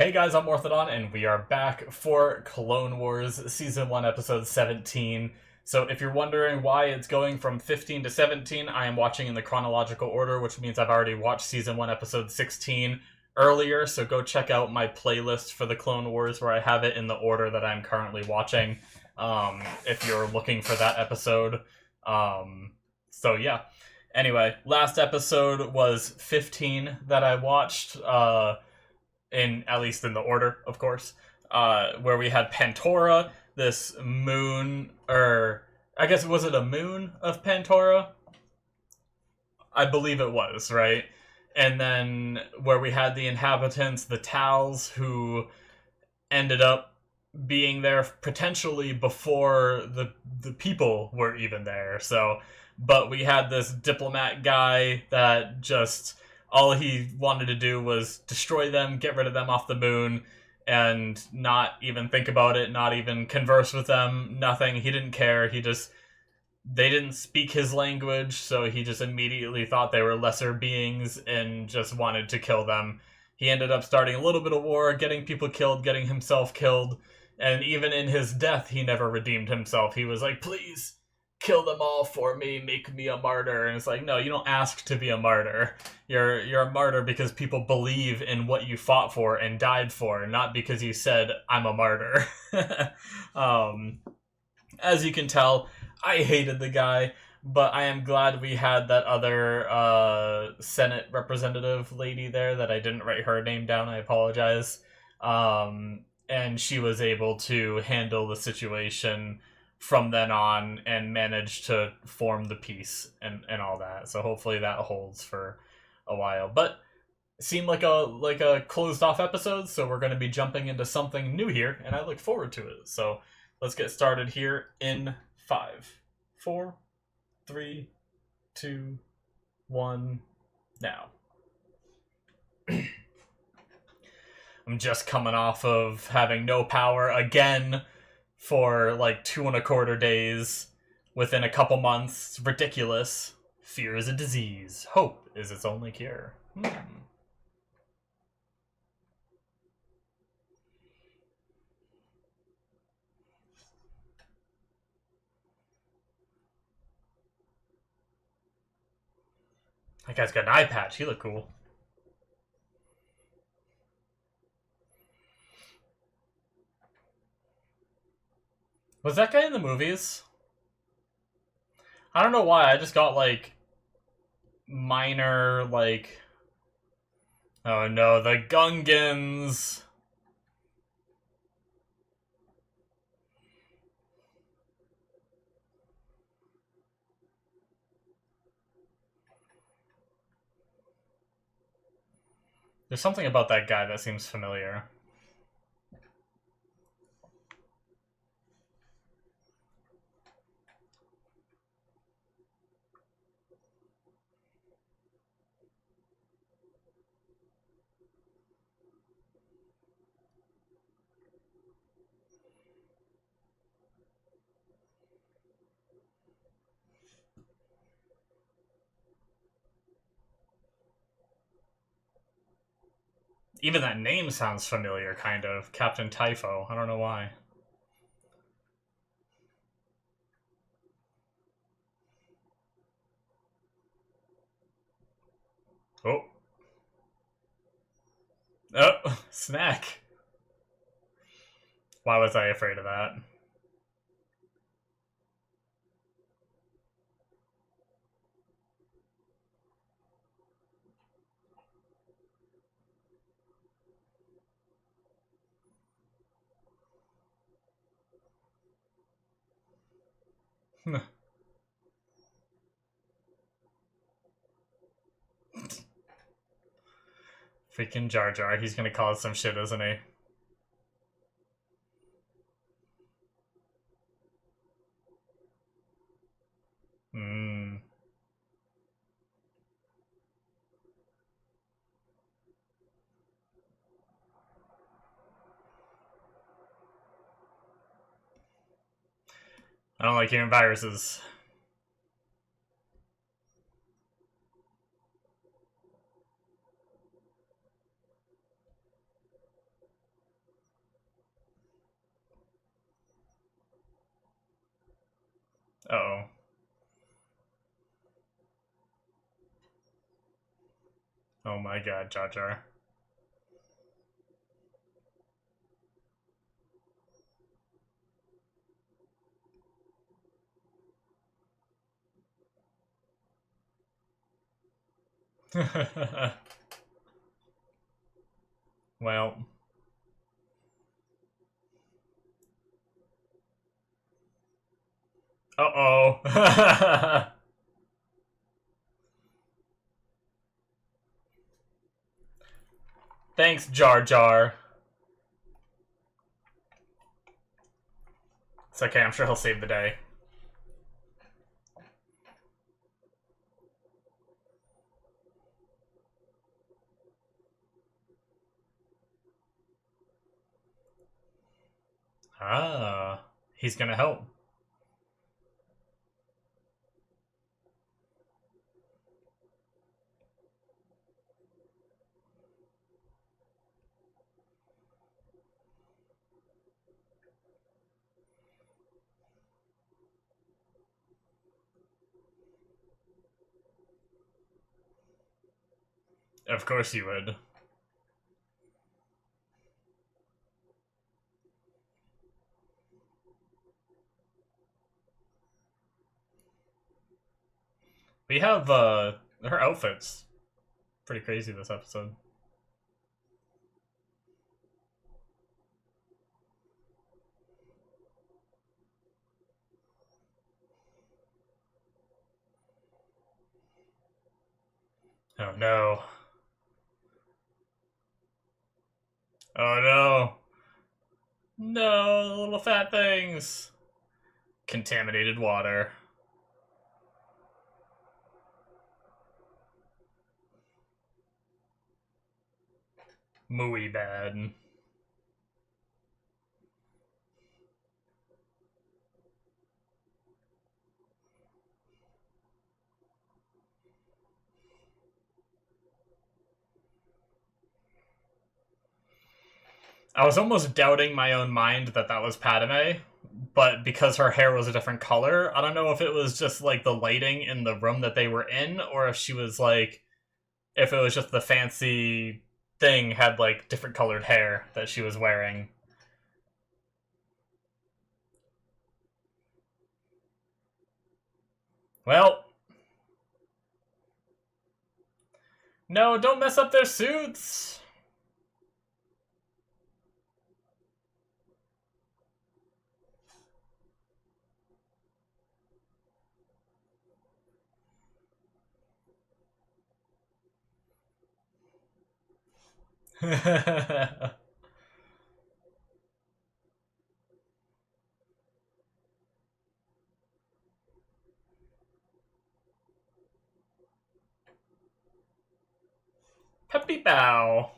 Hey guys, I'm Morthadon, and we are back for Clone Wars Season 1, Episode 17. So if you're wondering why it's going from 15 to 17, I am watching in the chronological order, which means I've already watched Season 1, Episode 16 earlier, so go check out my playlist for the Clone Wars where I have it in the order that I'm currently watching, if you're looking for that episode. So yeah. Anyway, last episode was 15 that I watched, in at least in the order, of course, where we had Pantora, this moon, or I guess was it a moon of Pantora? I believe it was, right? And then where we had the inhabitants, the Tals, who ended up being there potentially before the people were even there. So, but we had this diplomat guy that just all he wanted to do was destroy them, get rid of them off the moon, and not even think about it, not even converse with them, nothing. He didn't care. They didn't speak his language, so he just immediately thought they were lesser beings and just wanted to kill them. He ended up starting a little bit of war, getting people killed, getting himself killed, and even in his death, he never redeemed himself. He was like, please, kill them all for me, make me a martyr. And it's like, no, you don't ask to be a martyr. You're a martyr because people believe in what you fought for and died for, not because you said, I'm a martyr. As you can tell, I hated the guy, but I am glad we had that other Senate representative lady there that I didn't write her name down. I apologize. And she was able to handle the situation from then on and manage to form the peace and all that. So hopefully that holds for a while. But it seemed like a closed off episode, so we're going to be jumping into something new here, and I look forward to it. So let's get started here in 5, 4, 3, 2, 1, now. I'm just coming off of having no power again for like 2.25 days within a couple months. It's ridiculous. Fear is a disease. Hope is its only cure. That guy's got an eye patch. He look cool. Was that guy in the movies? I don't know why. I just got like minor like. Oh no, the Gungans. There's something about that guy that seems familiar. Even that name sounds familiar, kind of. Captain Typho. I don't know why. Oh. Oh, snack. Why was I afraid of that? Freaking Jar Jar. He's gonna cause some shit, isn't he? Hmm. I don't like human viruses. Uh-oh. Oh my god, Jar Jar. Well. Uh-oh. Thanks, Jar Jar. It's okay, I'm sure he'll save the day. Ah, he's gonna help. Of course you would. We have, her outfits. Pretty crazy this episode. Oh no. Oh no. No, little fat things. Contaminated water. Muy bad. I was almost doubting my own mind that that was Padme, but because her hair was a different color, I don't know if it was just like the lighting in the room that they were in, or if she was like, if it was just the fancy thing had like different colored hair that she was wearing. Well, no, don't mess up their suits. Peppy bow.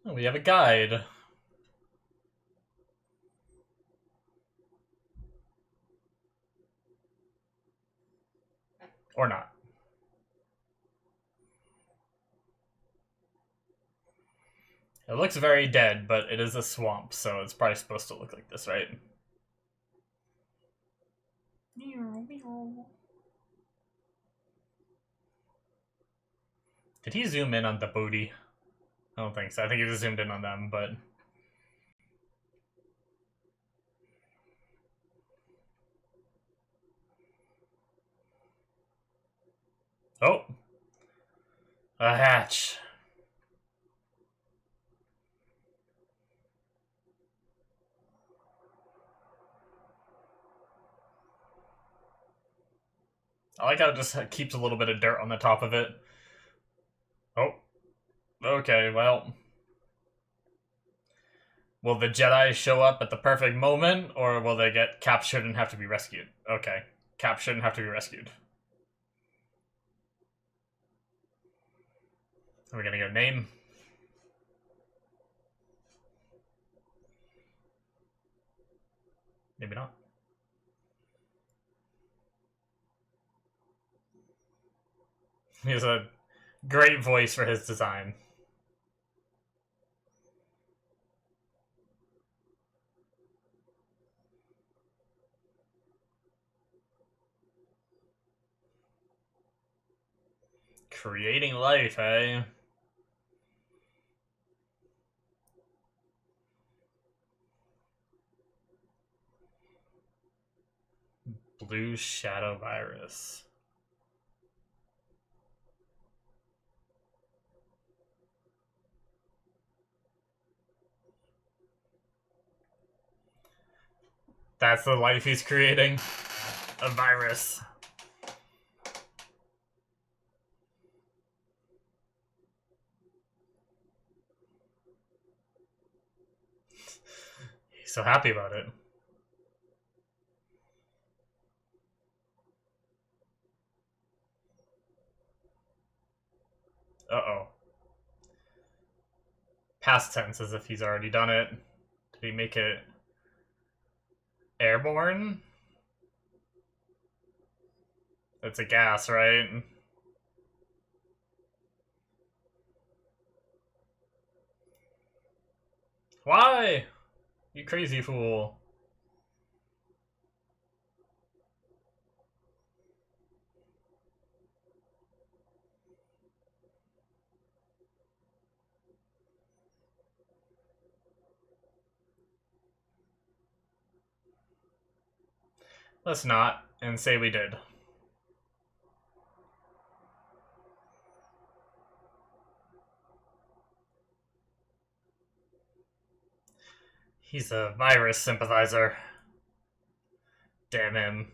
Oh, we have a guide. Or not. It looks very dead, but it is a swamp, so it's probably supposed to look like this, right? Did he zoom in on the booty? I don't think so. I think he just zoomed in on them, but... Oh! A hatch. I like how it just keeps a little bit of dirt on the top of it. Oh. Okay, well... Will the Jedi show up at the perfect moment, or will they get captured and have to be rescued? Okay. Captured and have to be rescued. Are we gonna get a name? Maybe not. He has a Great voice for his design. Creating life, eh? Blue Shadow Virus. That's the life he's creating. A virus. He's so happy about it. Uh-oh. Past tense as if he's already done it. Did he make it airborne? It's a gas, right? Why? You crazy fool. Let's not, and say we did. He's a virus sympathizer. Damn him.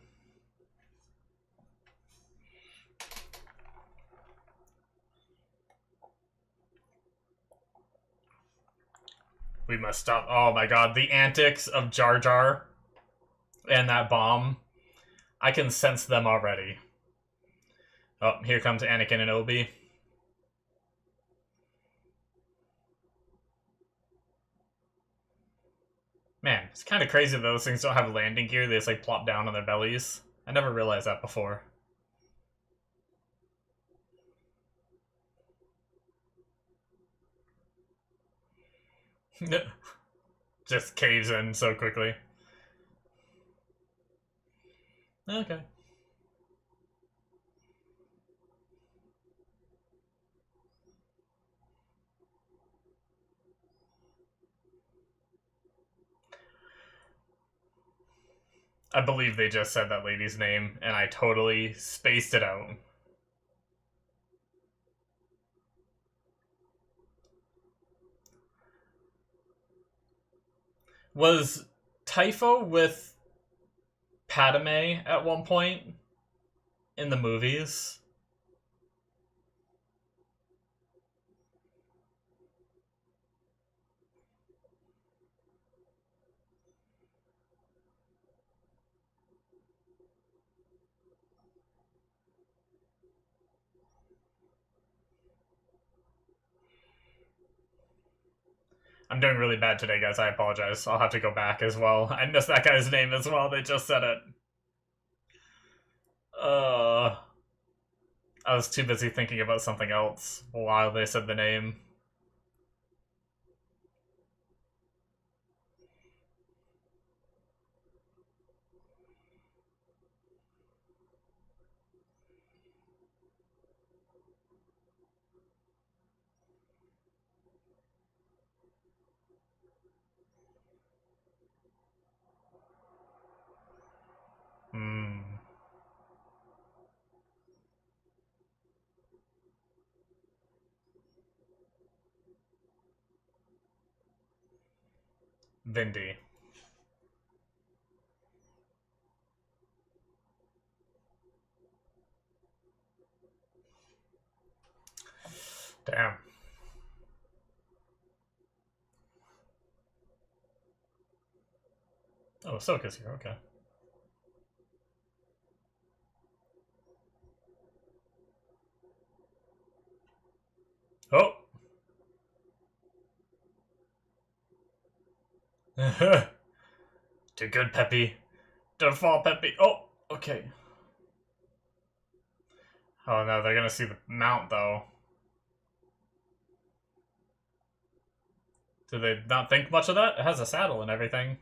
We must stop. Oh my god, the antics of Jar Jar and that bomb. I can sense them already. Oh, here comes Anakin and Obi. Man, it's kind of crazy that those things don't have landing gear. They just like plop down on their bellies. I never realized that before. Just caves in so quickly. Okay. I believe they just said that lady's name, and I totally spaced it out. Was Typho with Padme at one point in the movies? I'm doing really bad today, guys. I apologize. I'll have to go back as well. I missed that guy's name as well. They just said it. I was too busy thinking about something else while they said the name. Hmm. Vindy. Damn. Oh, Ahsoka's here. Okay. Oh. Too good, Peppy. Don't fall, Peppy. Oh, okay. Oh no, they're gonna see the mount though. Do they not think much of that? It has a saddle and everything.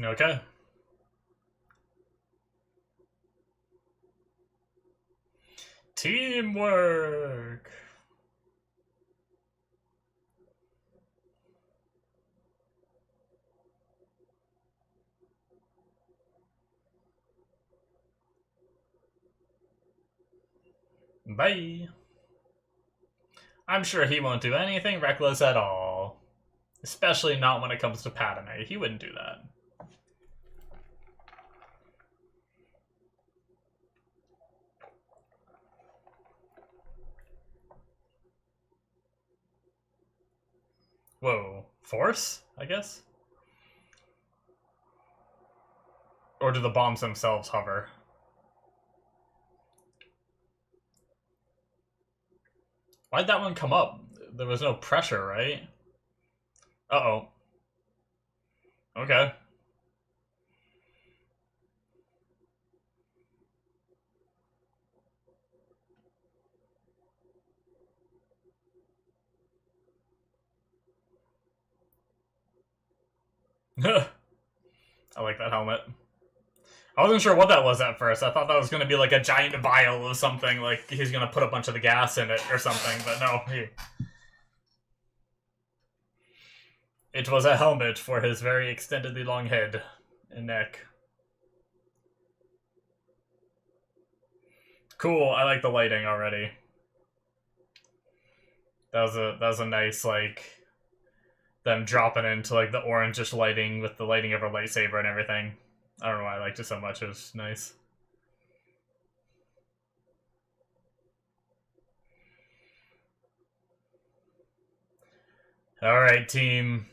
Okay. Teamwork. Bye. I'm sure he won't do anything reckless at all. Especially not when it comes to Padme. He wouldn't do that. Whoa. Force, I guess? Or do the bombs themselves hover? Why'd that one come up? There was no pressure, right? Uh-oh. Okay. I like that helmet. I wasn't sure what that was at first. I thought that was going to be like a giant vial of something, like he's going to put a bunch of the gas in it or something, but no. It was a helmet for his very extendedly long head and neck. Cool, I like the lighting already. That was a nice, like, them dropping into like the orangish lighting with the lighting of her lightsaber and everything. I don't know why I liked it so much. It was nice. All right, team.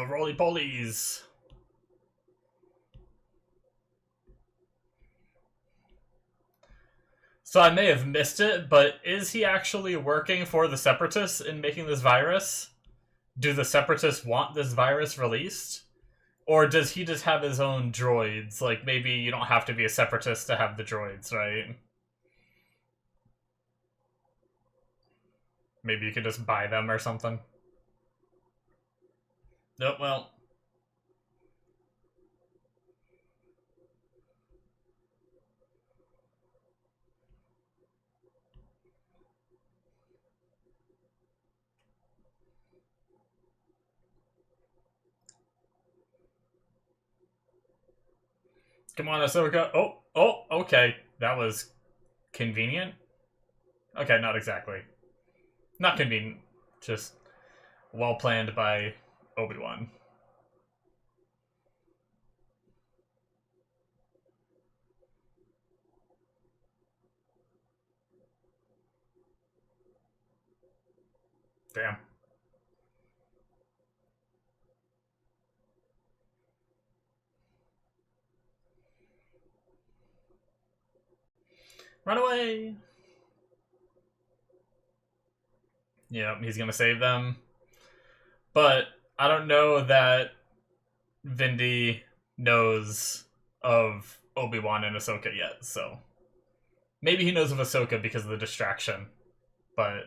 Roly polies. So I may have missed it, but is he actually working for the Separatists in making this virus? Do the Separatists want this virus released? Or does he just have his own droids? Like, maybe you don't have to be a Separatist to have the droids, right? Maybe you could just buy them or something. Nope, well. Come on, Ahsoka. Oh, okay. That was convenient. Okay, not exactly. Not convenient. Just well planned by Obi-Wan. Damn. Run away! Yeah, he's gonna save them. But I don't know that Vindy knows of Obi-Wan and Ahsoka yet, so maybe he knows of Ahsoka because of the distraction, but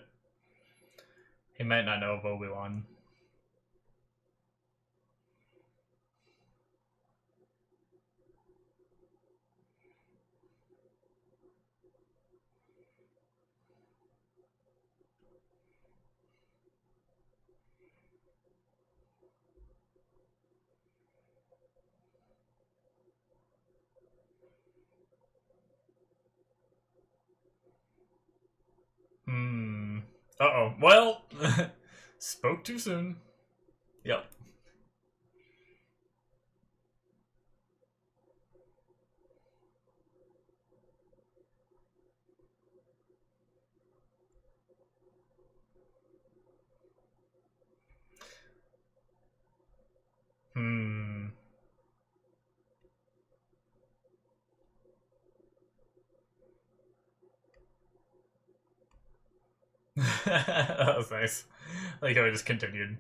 he might not know of Obi-Wan. Hmm. Uh-oh. Well, Spoke too soon. Yep. That was nice. Like how we just continued.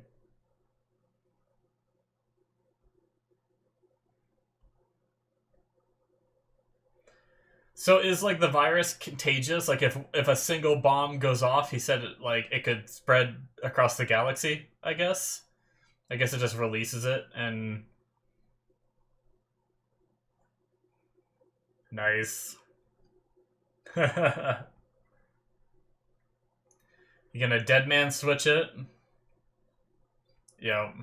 So is like the virus contagious? Like if a single bomb goes off, he said it could spread across the galaxy, I guess. I guess it just releases it and nice. You gonna dead man switch it? Yep.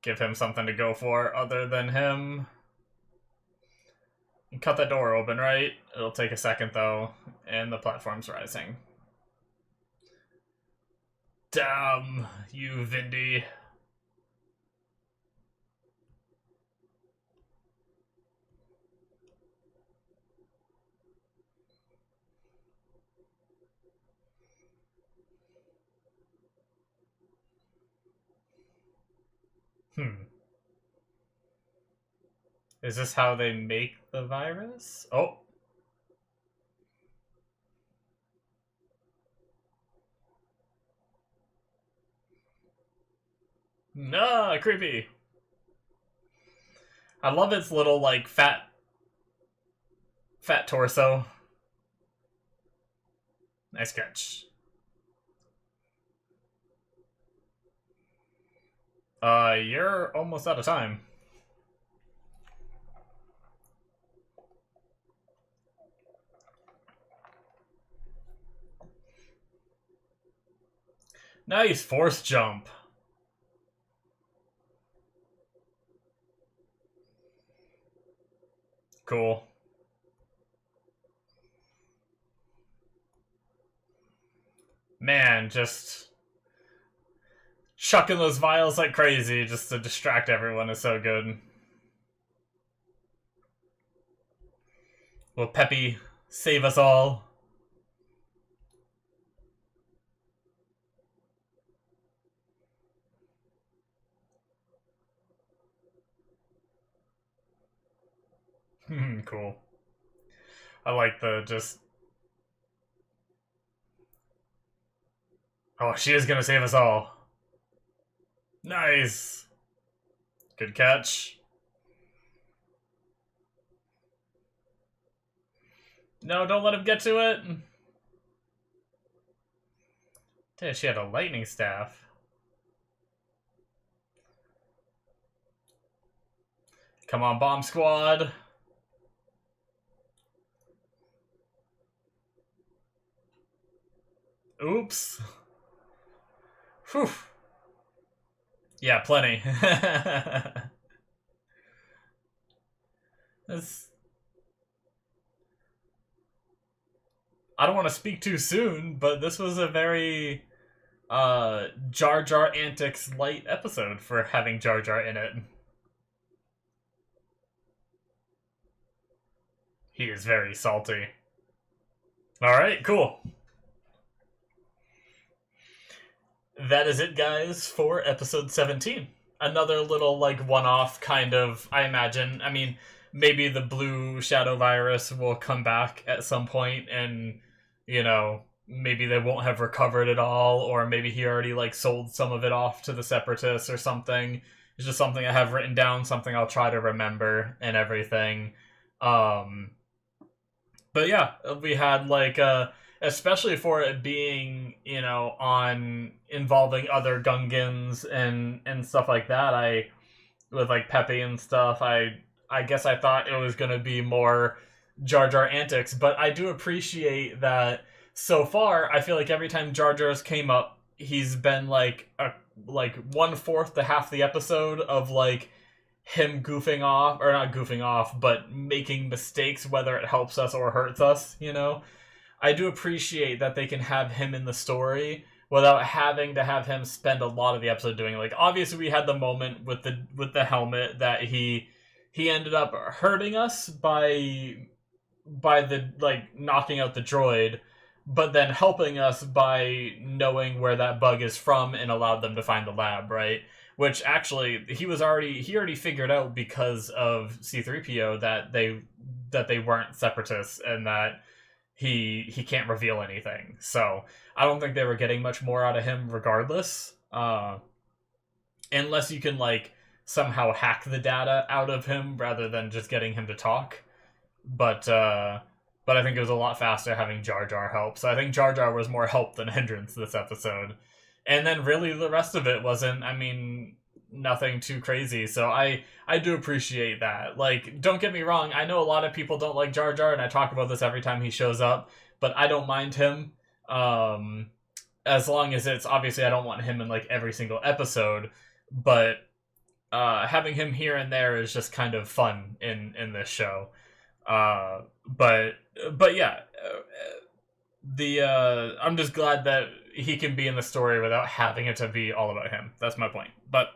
Give him something to go for other than him. You cut the door open, right? It'll take a second though, and the platform's rising. Damn you, Vindy. Is this how they make the virus? Oh. Nah, creepy. I love its little, like, fat torso. Nice catch. You're almost out of time. Nice force jump. Cool. Man, just chucking those vials like crazy just to distract everyone is so good. Will Peppy save us all? Cool. I like the just... Oh, she is gonna save us all. Nice. Good catch. No, don't let him get to it. Damn, she had a lightning staff. Come on, bomb squad. Oops. Whew. Yeah, plenty. This... I don't want to speak too soon, but this was a very Jar Jar Antics light episode for having Jar Jar in it. He is very salty. Alright, cool. That is it, guys, for episode 17. Another little, like, one-off kind of, I imagine. I mean, maybe the blue shadow virus will come back at some point and, you know, maybe they won't have recovered it all, or maybe he already, like, sold some of it off to the Separatists or something. It's just something I have written down, something I'll try to remember and everything. But yeah, we had, like, especially for it being, you know, on involving other Gungans and stuff like that, with, like, Pepe and stuff, I guess I thought it was going to be more Jar Jar Antics, but I do appreciate that so far. I feel like every time Jar Jar's came up, he's been, like, 1/4 to half the episode of, like, him goofing off, or not goofing off, but making mistakes, whether it helps us or hurts us, you know? I do appreciate that they can have him in the story, without having to have him spend a lot of the episode doing it. Like, obviously we had the moment with the helmet that he ended up hurting us by the, like, knocking out the droid, but then helping us by knowing where that bug is from and allowed them to find the lab, right? Which actually he already figured out because of C-3PO that they weren't separatists and that he can't reveal anything. So I don't think they were getting much more out of him regardless. Unless you can, like, somehow hack the data out of him rather than just getting him to talk. But I think it was a lot faster having Jar Jar help. So I think Jar Jar was more help than hindrance this episode. And then really the rest of it wasn't, I mean, nothing too crazy. So I do appreciate that. Like, don't get me wrong, I know a lot of people don't like Jar Jar, and I talk about this every time he shows up, but I don't mind him. As long as it's, obviously I don't want him in, like, every single episode, but having him here and there is just kind of fun in this show. But yeah, I'm just glad that he can be in the story without having it to be all about him. That's my point. But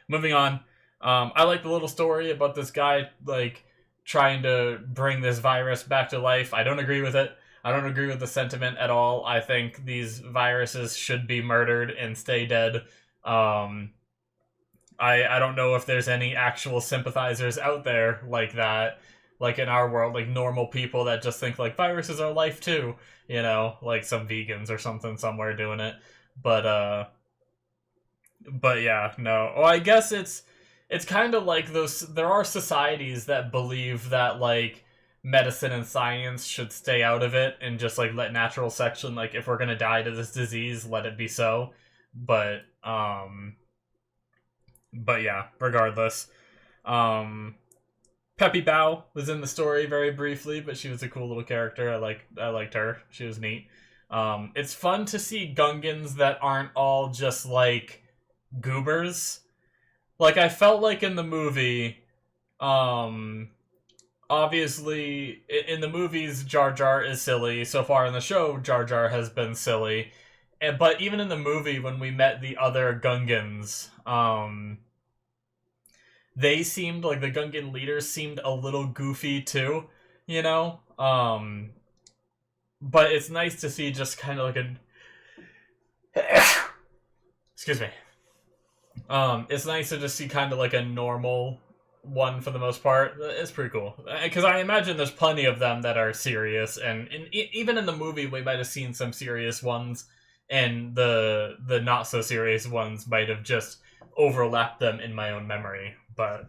moving on, I like the little story about this guy, like, trying to bring this virus back to life. I don't agree with it. I don't agree with the sentiment at all. I think these viruses should be murdered and stay dead. I don't know if there's any actual sympathizers out there like that, like in our world, like normal people that just think, like, viruses are life too, you know, like some vegans or something somewhere doing it. But yeah, no. Well, I guess it's kind of like those, there are societies that believe that, like, medicine and science should stay out of it and just, like, let natural selection, like, if we're gonna die to this disease, let it be so. But yeah, regardless. Peppy Bao was in the story very briefly, but she was a cool little character. I liked her. She was neat. It's fun to see Gungans that aren't all just, like, goobers. Like, I felt like in the movie, obviously, in the movies, Jar Jar is silly. So far in the show, Jar Jar has been silly. But even in the movie, when we met the other Gungans, they seemed like, the Gungan leaders seemed a little goofy too, you know? But it's nice to see just kind of like a... Excuse me. It's nice to just see kind of like a normal one for the most part. It's pretty cool. Because I imagine there's plenty of them that are serious, and even in the movie we might have seen some serious ones, and the not so serious ones might have just overlapped them in my own memory. But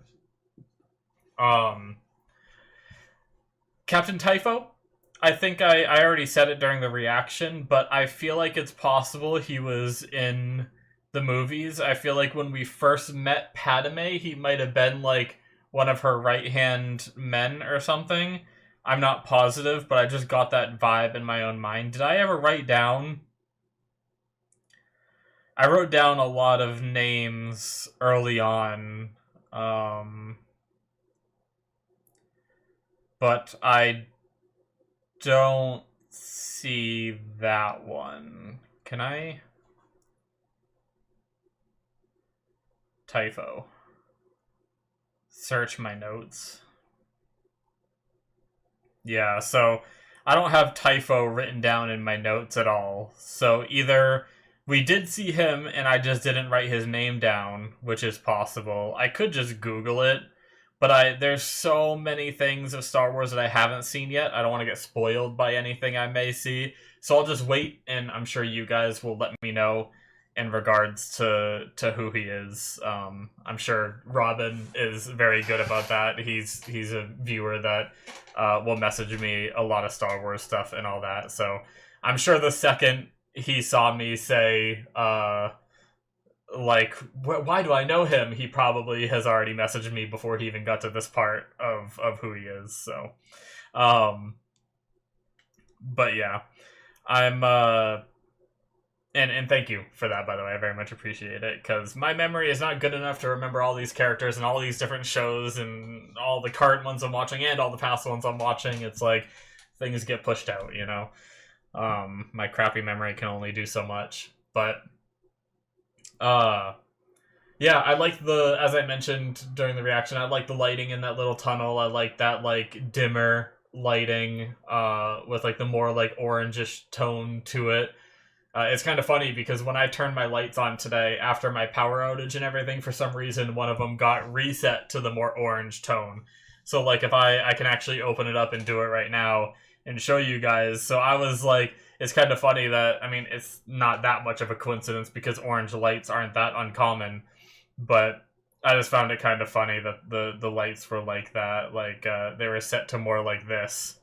Captain Typho, I think I already said it during the reaction, but I feel like it's possible he was in the movies. I feel like when we first met Padme, he might have been, like, one of her right-hand men or something. I'm not positive, but I just got that vibe in my own mind. Did I ever write down... I wrote down a lot of names early on, but I don't see that one. Can I? Typho. Search my notes. Yeah, so I don't have Typho written down in my notes at all. So either we did see him and I just didn't write his name down, which is possible. I could just Google it, but there's so many things of Star Wars that I haven't seen yet. I don't want to get spoiled by anything I may see. So I'll just wait, and I'm sure you guys will let me know in regards to who he is. I'm sure Robin is very good about that. He's a viewer that will message me a lot of Star Wars stuff and all that. So I'm sure the second he saw me say, like, why do I know him? He probably has already messaged me before he even got to this part of who he is. So, but yeah, I'm, and thank you for that, by the way. I very much appreciate it, because my memory is not good enough to remember all these characters and all these different shows and all the current ones I'm watching and all the past ones I'm watching. It's like, things get pushed out, you know? My crappy memory can only do so much. But yeah, I like the, as I mentioned during the reaction, I like the lighting in that little tunnel. I like that like dimmer lighting with like the more like orangish tone to it. It's kind of funny because when I turned my lights on today after my power outage and everything, for some reason one of them got reset to the more orange tone. So like if I can actually open it up and do it right now and show you guys. So I was like, it's kind of funny that, I mean, it's not that much of a coincidence because orange lights aren't that uncommon, but I just found it kind of funny that the lights were like that. Like they were set to more like this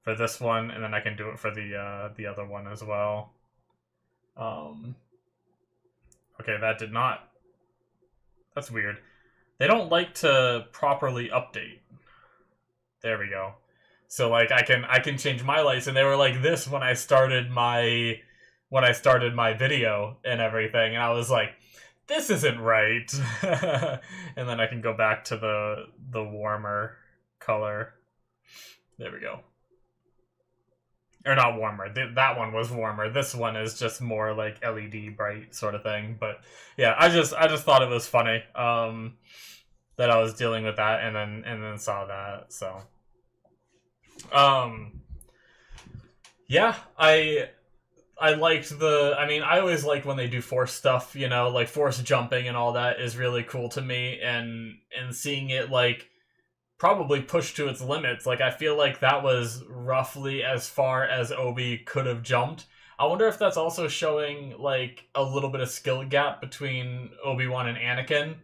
for this one, and then I can do it for the other one as well. Okay, that did not. That's weird. They don't like to properly update. There we go. So like I can change my lights, and they were like this when I started my video and everything, and I was like, this isn't right. And then I can go back to the warmer color. There we go. Or not warmer. That one was warmer. This one is just more like LED bright sort of thing. But yeah, I just thought it was funny that I was dealing with that and then saw that. So yeah, I liked the, I mean, I always like when they do force stuff, you know, like force jumping and all that is really cool to me, and seeing it like probably pushed to its limits. Like I feel like that was roughly as far as Obi could have jumped. I wonder if that's also showing like a little bit of skill gap between Obi-Wan and Anakin,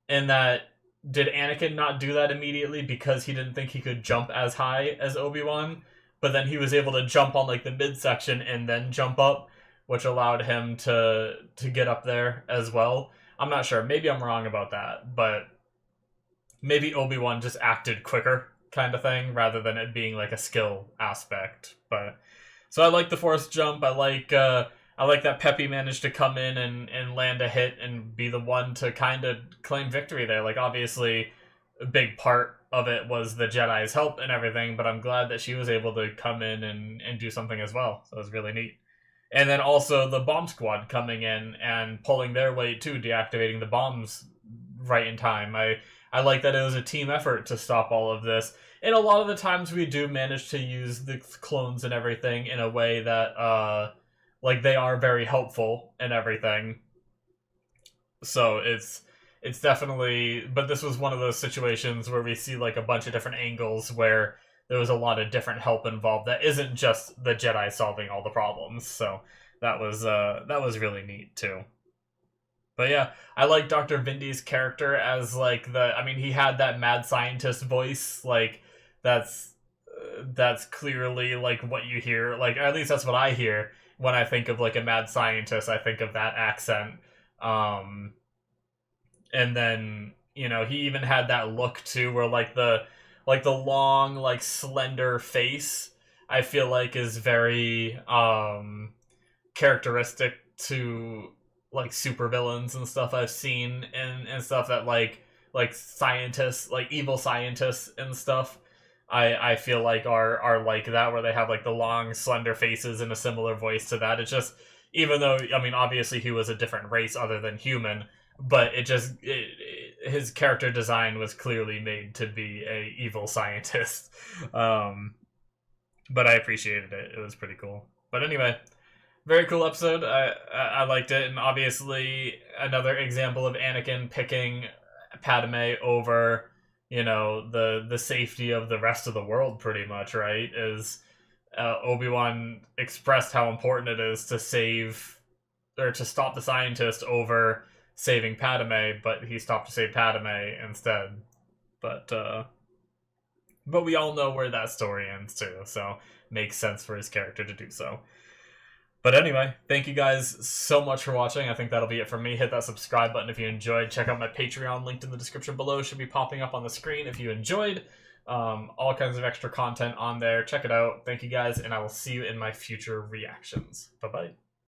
in that did Anakin not do that immediately because he didn't think he could jump as high as Obi-Wan? But then he was able to jump on like the midsection and then jump up, which allowed him to get up there as well. I'm not sure. Maybe I'm wrong about that, but maybe Obi-Wan just acted quicker kind of thing rather than it being like a skill aspect. But so I like the force jump. I like that Peppy managed to come in and land a hit and be the one to kind of claim victory there. Like obviously a big part of it was the Jedi's help and everything, but I'm glad that she was able to come in and do something as well. So it was really neat. And then also the bomb squad coming in and pulling their weight too, deactivating the bombs right in time. I like that it was a team effort to stop all of this. And a lot of the times we do manage to use the clones and everything in a way that like they are very helpful and everything. So it's definitely, but this was one of those situations where we see like a bunch of different angles where there was a lot of different help involved that isn't just the Jedi solving all the problems. So that was really neat too. But yeah, I like Dr. Vindy's character as like I mean, he had that mad scientist voice. Like that's clearly like what you hear. Like at least that's what I hear when I think of like a mad scientist. I think of that accent. And then, you know, he even had that look too, where like the long, like slender face, I feel like is very characteristic to like supervillains and stuff I've seen, and stuff that like scientists, like evil scientists and stuff, I feel like are like that, where they have like the long slender faces and a similar voice to that. It's just, even though, I mean, obviously he was a different race other than human, but his character design was clearly made to be a evil scientist. But I appreciated it. It was pretty cool. But anyway, very cool episode. I liked it, and obviously another example of Anakin picking Padme over, you know, the safety of the rest of the world, pretty much, right? Is Obi-Wan expressed how important it is to save, or to stop the scientist over saving Padme, but he stopped to save Padme instead. But we all know where that story ends too, so makes sense for his character to do so. But anyway, thank you guys so much for watching. I think that'll be it for me. Hit that subscribe button if you enjoyed. Check out my Patreon, linked in the description below. Should be popping up on the screen if you enjoyed. All kinds of extra content on there. Check it out. Thank you guys, and I will see you in my future reactions. Bye-bye.